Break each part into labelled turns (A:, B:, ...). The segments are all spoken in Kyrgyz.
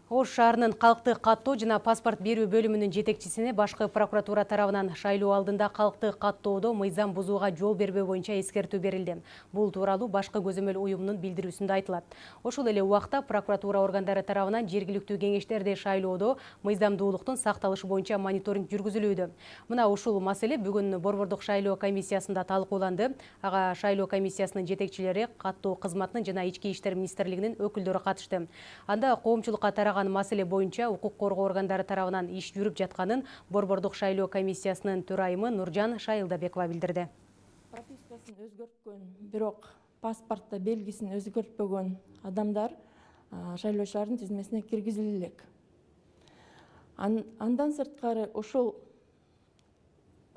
A: Ош шаарынын калкты каттоо жана паспорт берүү бөлүмүнүн жетекчисине башкы прокуратура тарабынан шайлоо алдында калкты каттоодо мыйзам бузууга жол бербөө боюнча эскертүү берилди. Бул тууралуу башкы көзөмөл уюмунун билдирүүсүндө айтылат. Ошол эле убакта прокуратура органдары тарабынан жергиликтүү кеңештерде шайлоодо мыйзамдуулуктун сакталышы боюнча мониторинг жүргүзүлүүдө. Мына ушул маселе бүгүн Борбордук шайлоо комиссиясында талкууланды. Ага шайлоо комиссиясынын жетекчилери, каттоо кызматынын жана ички иштер министрлигинин өкүлдөрү катышты. Анда коомчулукка маселе боюнча укук коргоо органдары тарабынан иш жүрүп жатканын Борбордук шайлоо комиссиясынын төрайымы Нуржан Шайылдабекова билдирди.
B: Пропискасын өзгөрткөн, бирок паспортто белгисин өзгөртпөгөн адамдар шайлоочулардын тизмесине киргизиле элек. Андан сырткары ушул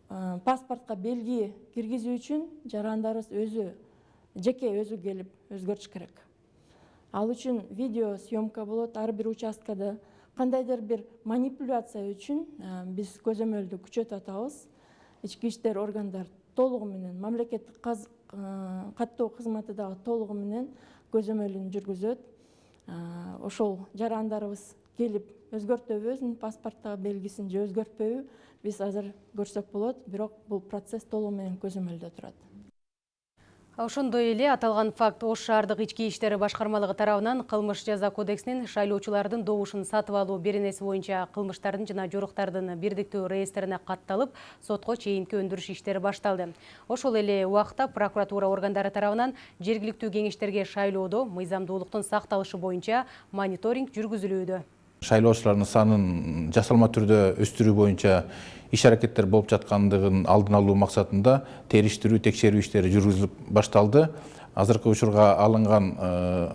B: паспортко белги киргизүү үчүн жарандарыбыз жеке өзү келип өзгөртүш керек. Ал үчүн видео съемка болот, ар бир участкада кандайдыр бир манипуляция үчүн биз көзөмөлдү күчөтүп атабыз. Ички иштер органдар толугу менен, мамлекеттик каттоо кызматы дагы толугу менен көзөмөлүн жүргүзөт. Ошол жарандарыбыз келип өзгөртөбү, паспорттагы белгисин же өзгөртпөйбү, биз азыр көрсөк болот, бирок бул процесс толугу менен көзөмөлдө турат.
A: Ошондой эле аталган факт Ош шаардык ички иштер башкармалыгы тарабынан кылмыш жаза кодексинин шайлоочулардын добушун сатып алуу беренеси боюнча кылмыштардын жана жоруктардын бирдиктүү реестрине катталып, сотко чейинки өндүрүш иштери башталды. Ошол эле убакта прокуратура органдары тарабынан жергиликтүү кеңештерге шайлоодо мыйзамдуулуктун сакталышы боюнча мониторинг жүргүзүлүүдө.
C: Шайлоочулардын санын жасалма түрдө өстүрүү боюнча иш аракеттер болуп жаткандыгын алдын алуу максатында териштирүү, текшерүү иштери жүргүзүлүп башталды. Азыркы учурга алынган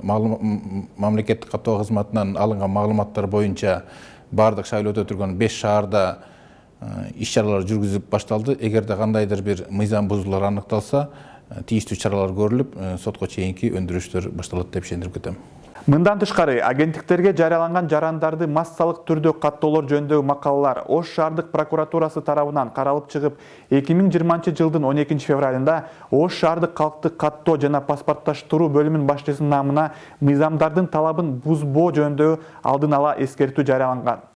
C: мамлекеттик каттоо кызматынан алынган маалыматтар боюнча бардык шайлоодо өтүлгөн 5 шаарда иш чаралар жүргүзүлүп башталды. Эгерде кандайдыр бир мыйзам бузуулар аныкталса, тийиштүү чаралар көрүлүп, сотко чейинки өндүрүштөр башталат деп ишендирип кетем.
D: Мындан тышкары, агенттиктерге жарыяланган жарандарды массалык түрдө каттоолор жөнүндөгү макалалар Ош шаардык прокуратурасы тарабынан каралып чыгып, 2020 жылдын 12 февралында Ош шаардык калктык каттоо жана паспорттоштуруу бөлүмүнүн башчысынын намына мыйзамдардын талабын бузбоо жөнүндөгү алдын ала эскертүү жарыяланган.